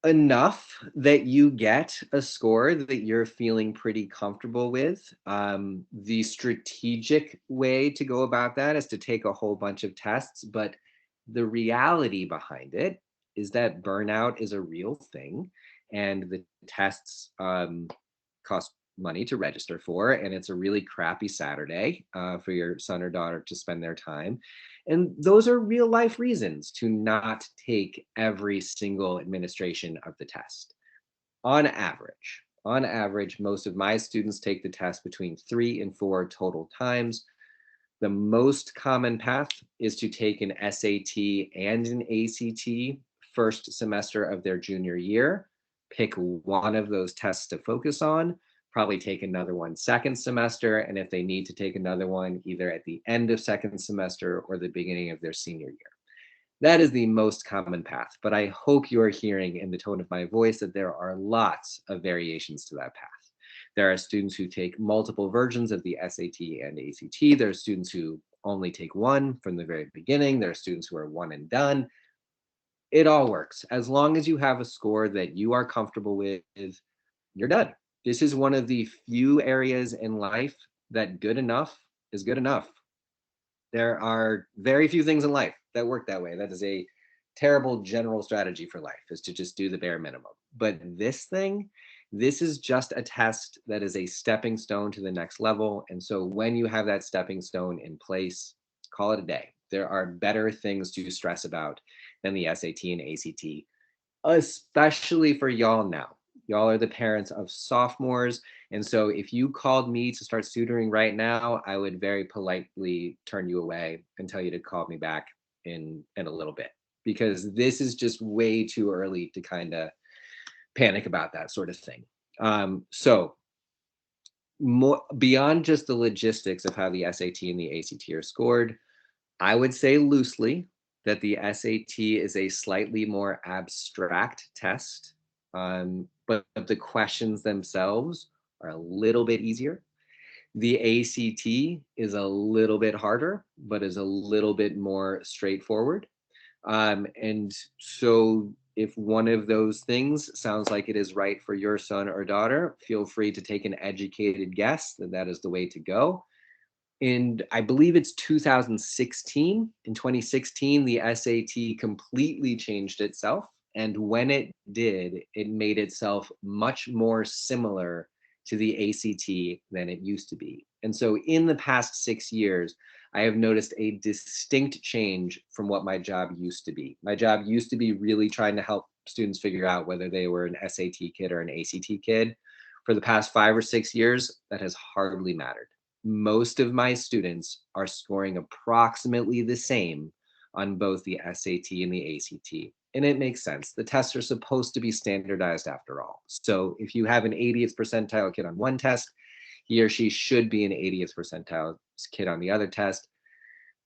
C: Enough that you get a score that you're feeling pretty comfortable with. The strategic way to go about that is to take a whole bunch of tests, but the reality behind it is that burnout is a real thing, and the tests cost money to register for, and it's a really crappy Saturday for your son or daughter to spend their time. And those are real life reasons to not take every single administration of the test. On average, most of my students take the test between 3 and 4 total times. The most common path is to take an SAT and an ACT first semester of their junior year. Pick one of those tests to focus on, probably take another one second semester, and if they need to take another one, either at the end of second semester or the beginning of their senior year. That is the most common path, but I hope you are hearing in the tone of my voice that there are lots of variations to that path. There are students who take multiple versions of the SAT and ACT. There are students who only take one from the very beginning. There are students who are one and done. It all works. As long as you have a score that you are comfortable with, you're done. This is one of the few areas in life that good enough is good enough. There are very few things in life that work that way. That is a terrible general strategy for life, is to just do the bare minimum. But this is just a test that is a stepping stone to the next level. And so when you have that stepping stone in place, call it a day. There are better things to stress about than the SAT and ACT, especially for y'all now. Y'all are the parents of sophomores. And so if you called me to start tutoring right now, I would very politely turn you away and tell you to call me back in a little bit, because this is just way too early to kind of panic about that sort of thing. So more beyond just the logistics of how the SAT and the ACT are scored, I would say loosely that the SAT is a slightly more abstract test, but the questions themselves are a little bit easier. The ACT is a little bit harder, but is a little bit more straightforward. And so if one of those things sounds like it is right for your son or daughter, feel free to take an educated guess that that is the way to go. And I believe it's 2016. In 2016, the SAT completely changed itself. And when it did, it made itself much more similar to the ACT than it used to be. And so in the past 6 years, I have noticed a distinct change from what my job used to be. My job used to be really trying to help students figure out whether they were an SAT kid or an ACT kid. For the past 5 or 6 years, that has hardly mattered. Most of my students are scoring approximately the same on both the SAT and the ACT. And it makes sense. The tests are supposed to be standardized after all. So if you have an 80th percentile kid on one test, he or she should be an 80th percentile kid on the other test.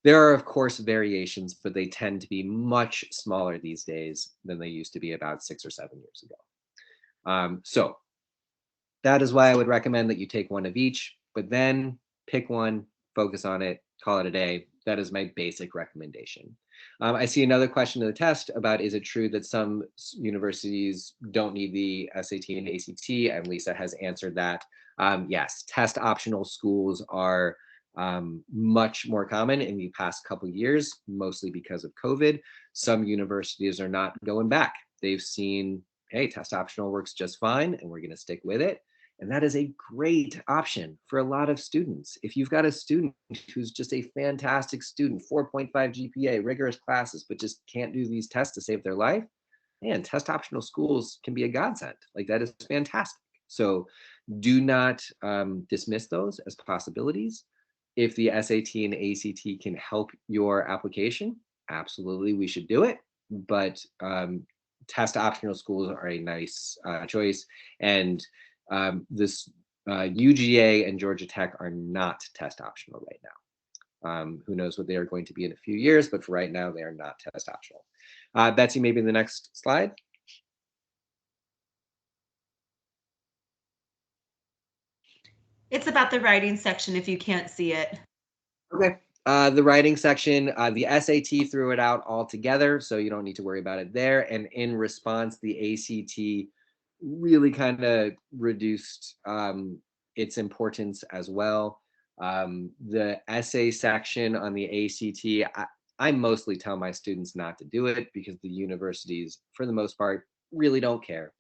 C: There are, of course, variations, but they tend to be much smaller these days than they used to be about 6 or 7 years ago. So that is why I would recommend that you take one of each, but then pick one, focus on it, call it a day. That is my basic recommendation. I see another question in the test about, is it true that some universities don't need the SAT and ACT? And Lisa has answered that. Yes, test optional schools are much more common in the past couple of years, mostly because of COVID. Some universities are not going back. They've seen, hey, test optional works just fine, and we're going to stick with it. And that is a great option for a lot of students. If you've got a student who's just a fantastic student, 4.5 GPA, rigorous classes, but just can't do these tests to save their life, man, test optional schools can be a godsend. Like, that is fantastic. So do not dismiss those as possibilities. If the SAT and ACT can help your application, absolutely, we should do it. But test optional schools are a nice choice. And this UGA and Georgia Tech are not test optional right now. Who knows what they are going to be in a few years, but for right now, they are not test optional. Betsy, maybe the next slide.
A: It's about the writing section if you can't see it.
C: Okay. The writing section, the SAT threw it out altogether, so you don't need to worry about it there. And in response, the ACT really kind of reduced its importance as well. The essay section on the ACT, I mostly tell my students not to do it because the universities, for the most part, really don't care.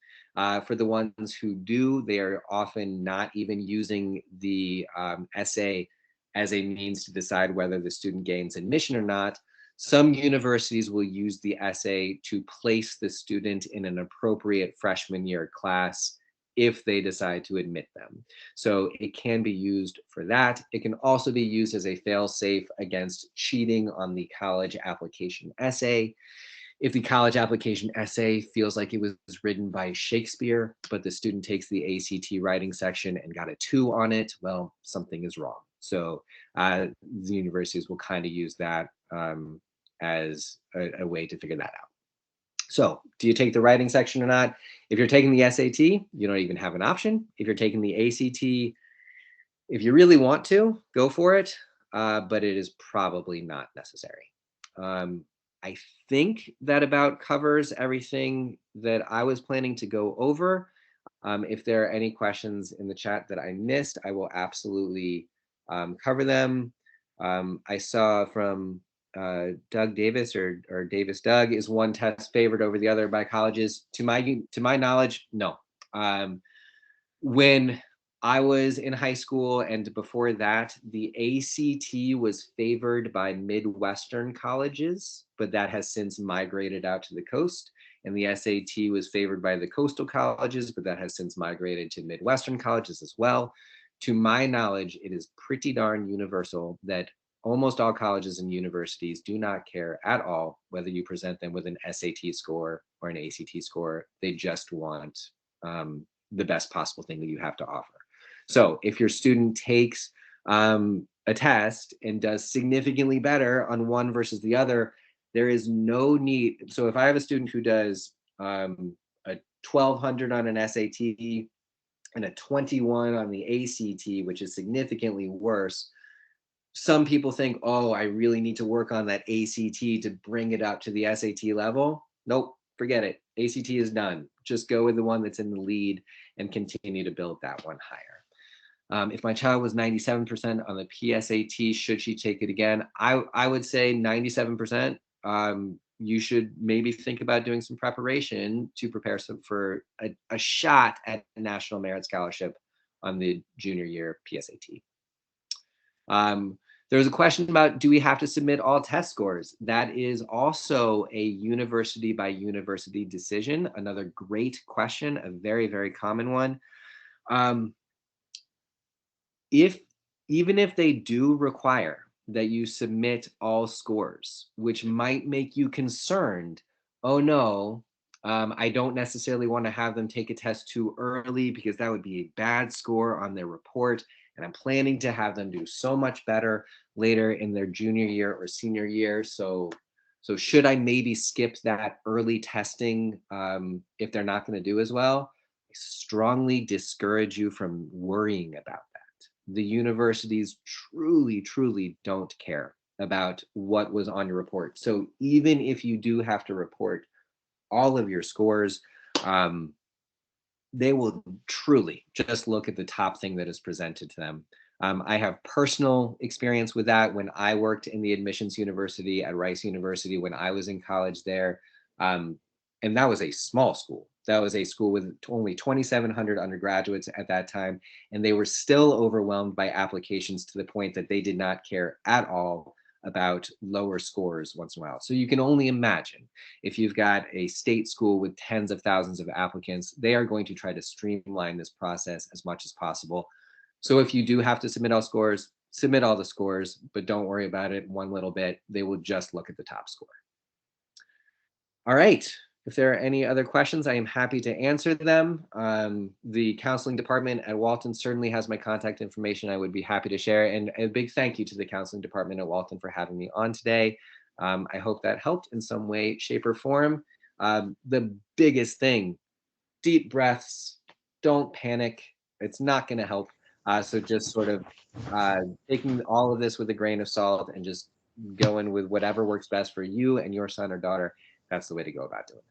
C: For the ones who do, they are often not even using the essay as a means to decide whether the student gains admission or not. Some universities will use the essay to place the student in an appropriate freshman year class if they decide to admit them. So it can be used for that. It can also be used as a fail-safe against cheating on the college application essay. If the college application essay feels like it was written by Shakespeare, but the student takes the ACT writing section and got a 2 on it, well, something is wrong. So the universities will kind of use that as a way to figure that out. So do you take the writing section or not? If you're taking the SAT, you don't even have an option. If you're taking the ACT, if you really want to, go for it, but it is probably not necessary. I think that about covers everything that I was planning to go over. If there are any questions in the chat that I missed, I will absolutely cover them. I saw from Doug Davis or Davis Doug, is one test favored over the other by colleges? To my knowledge, no. When I was in high school and before that, the ACT was favored by Midwestern colleges, but that has since migrated out to the coast. And the SAT was favored by the coastal colleges, but that has since migrated to Midwestern colleges as well. To my knowledge, it is pretty darn universal that almost all colleges and universities do not care at all whether you present them with an SAT score or an ACT score. They just want the best possible thing that you have to offer. So if your student takes a test and does significantly better on one versus the other, there is no need. So if I have a student who does a 1200 on an SAT and a 21 on the ACT, which is significantly worse, some people think, oh, I really need to work on that ACT to bring it up to the SAT level. Nope, forget it. ACT is done. Just go with the one that's in the lead and continue to build that one higher. If my child was 97% on the PSAT, should she take it again? I would say 97%. You should maybe think about doing some preparation to prepare for a shot at a National Merit Scholarship on the junior year PSAT. There was a question about, do we have to submit all test scores? That is also a university by university decision. Another great question, a very, very common one. Even if they do require that you submit all scores, which might make you concerned, oh no, I don't necessarily want to have them take a test too early because that would be a bad score on their report. And I'm planning to have them do so much better later in their junior year or senior year. So should I maybe skip that early testing if they're not going to do as well? I strongly discourage you from worrying about that. The universities truly, truly don't care about what was on your report. So even if you do have to report all of your scores, they will truly just look at the top thing that is presented to them. I have personal experience with that when I worked in the admissions university at Rice University when I was in college there. And that was a small school. That was a school with only 2,700 undergraduates at that time. And they were still overwhelmed by applications to the point that they did not care at all about lower scores once in a while. So you can only imagine if you've got a state school with tens of thousands of applicants, they are going to try to streamline this process as much as possible. So if you do have to submit all scores, submit all the scores, but don't worry about it one little bit. They will just look at the top score. All right. If there are any other questions, I am happy to answer them. The counseling department at Walton certainly has my contact information. I would be happy to share. And a big thank you to the counseling department at Walton for having me on today. I hope that helped in some way, shape, or form. The biggest thing, deep breaths, don't panic. It's not going to help. So just sort of taking all of this with a grain of salt and just going with whatever works best for you and your son or daughter. That's the way to go about doing it.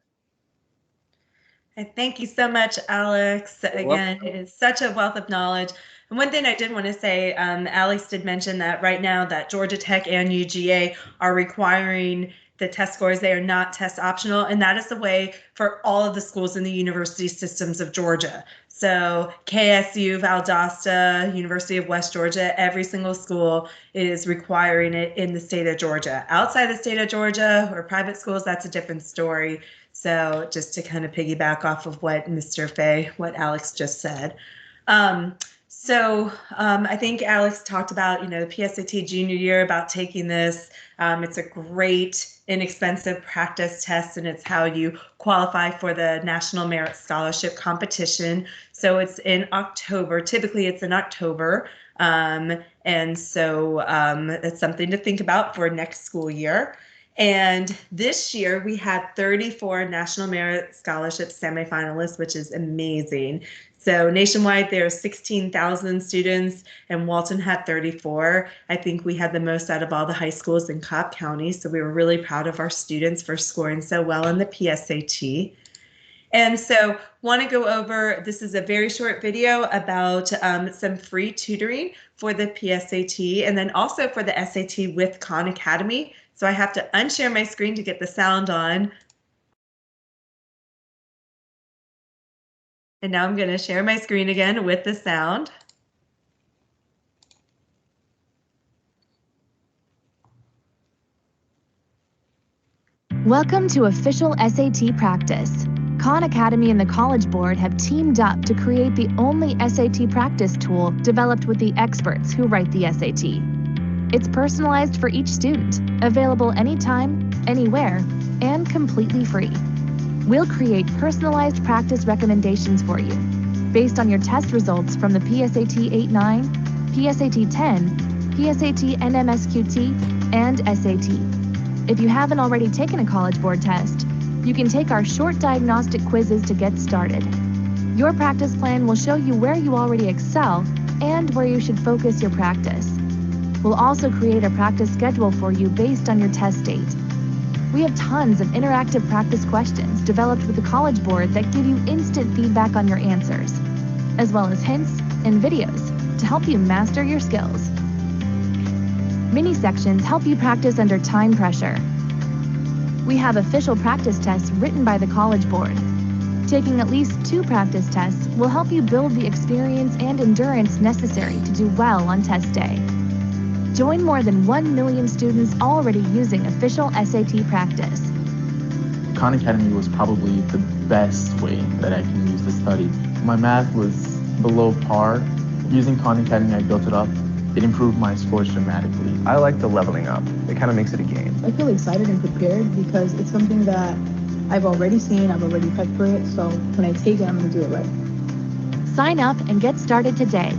A: Thank you so much, Alex. Again, it's such a wealth of knowledge. And one thing I did want to say, Alex did mention that right now that Georgia Tech and UGA are requiring the test scores. They are not test optional, and that is the way for all of the schools in the university systems of Georgia. So KSU, Valdosta, University of West Georgia, every single school is requiring it in the state of Georgia. Outside the state of Georgia or private schools, that's a different story. So just to kind of piggyback off of what Mr. Fay, what Alex just said. I think Alex talked about, the PSAT junior year, about taking this. It's a great, inexpensive practice test, and it's how you qualify for the National Merit Scholarship competition. So it's in October. Typically, it's in October. It's something to think about for next school year. And this year we had 34 National Merit Scholarship semifinalists, which is amazing. So nationwide, there are 16,000 students, and Walton had 34. I think we had the most out of all the high schools in Cobb County. So we were really proud of our students for scoring so well in the PSAT. And so want to go over, this is a very short video about some free tutoring for the PSAT and then also for the SAT with Khan Academy. So I have to unshare my screen to get the sound on. And now I'm going to share my screen again with the sound.
E: Welcome to official SAT practice. Khan Academy and the College Board have teamed up to create the only SAT practice tool developed with the experts who write the SAT. It's personalized for each student, available anytime, anywhere, and completely free. We'll create personalized practice recommendations for you based on your test results from the PSAT 8-9, PSAT 10, PSAT NMSQT, and SAT. If you haven't already taken a College Board test, you can take our short diagnostic quizzes to get started. Your practice plan will show you where you already excel and where you should focus your practice. We'll also create a practice schedule for you based on your test date. We have tons of interactive practice questions developed with the College Board that give you instant feedback on your answers, as well as hints and videos to help you master your skills. Mini sections help you practice under time pressure. We have official practice tests written by the College Board. Taking at least 2 practice tests will help you build the experience and endurance necessary to do well on test day. Join more than 1 million students already using official SAT practice.
F: Khan Academy was probably the best way that I can use to study. My math was below par. Using Khan Academy, I built it up. It improved my scores dramatically.
G: I like the leveling up. It kind of makes it a game.
H: I feel excited and prepared because it's something that I've already seen, I've already prepped for it, so when I take it, I'm going to do it right.
E: Sign up and get started today.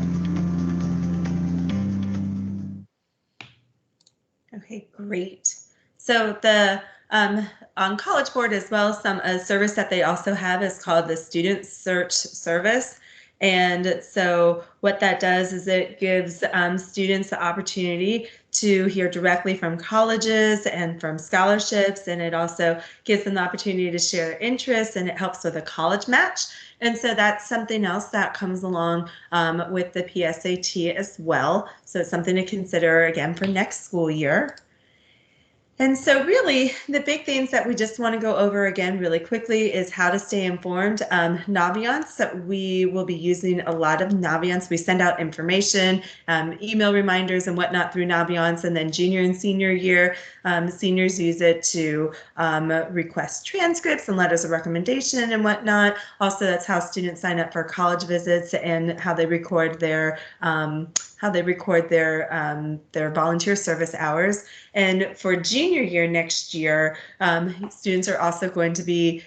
A: Okay, great. So the on College Board as well, a service that they also have is called the Student Search Service. And so what that does is it gives students the opportunity to hear directly from colleges and from scholarships, and it also gives them the opportunity to share their interests, and it helps with a college match. And so that's something else that comes along with the PSAT as well. So it's something to consider again for next school year. And so really the big things that we just want to go over again really quickly is how to stay informed. Naviance, we will be using a lot of Naviance. We send out information, email reminders and whatnot through Naviance, and then junior and senior year, seniors use it to request transcripts and letters of recommendation and whatnot. Also, that's how students sign up for college visits and how they record their their volunteer service hours. And for junior year next year, students are also going to be,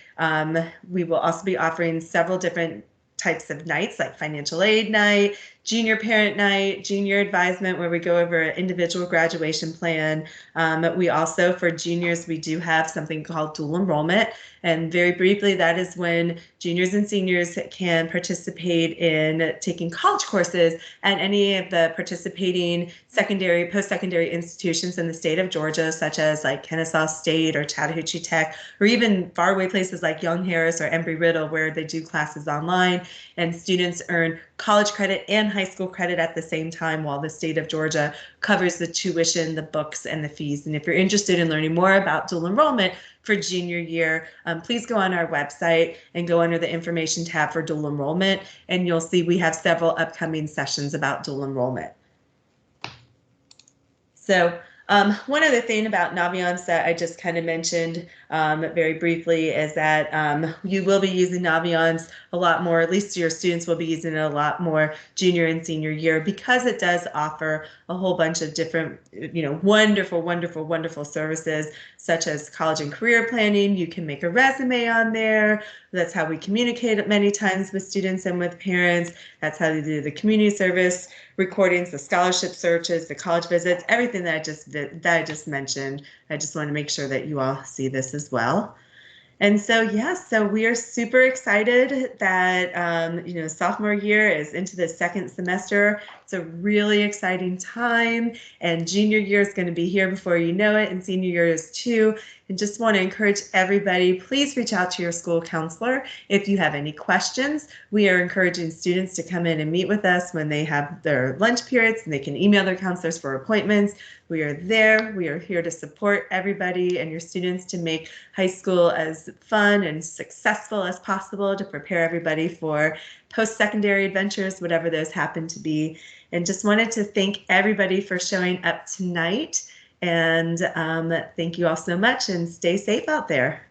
A: we will also be offering several different types of nights, like financial aid night, junior parent night, junior advisement, where we go over an individual graduation plan. We also, for juniors, we do have something called dual enrollment. And very briefly, that is when juniors and seniors can participate in taking college courses at any of the participating secondary, post-secondary institutions in the state of Georgia, such as like Kennesaw State or Chattahoochee Tech, or even faraway places like Young Harris or Embry-Riddle, where they do classes online, and students earn college credit and high school credit at the same time, while the state of Georgia covers the tuition, the books, and the fees. And if you're interested in learning more about dual enrollment for junior year, please go on our website and go under the information tab for dual enrollment, and you'll see we have several upcoming sessions about dual enrollment. So one other thing about Naviance that I just kind of mentioned very briefly is that you will be using Naviance a lot more, at least your students will be using it a lot more junior and senior year, because it does offer a whole bunch of different, wonderful, wonderful, wonderful services, such as college and career planning. You can make a resume on there. That's how we communicate many times with students and with parents. That's how they do the community service recordings, the scholarship searches, the college visits, everything that I just mentioned. I just want to make sure that you all see this as well. And so, yes, so we are super excited that, sophomore year is into the second semester. It's a really exciting time, and junior year is going to be here before you know it, and senior year is too. And just want to encourage everybody, please reach out to your school counselor if you have any questions. We are encouraging students to come in and meet with us when they have their lunch periods, and they can email their counselors for appointments. We are there. We are here to support everybody and your students to make high school as fun and successful as possible, to prepare everybody for post-secondary adventures, whatever those happen to be. And just wanted to thank everybody for showing up tonight. And thank you all so much, and stay safe out there.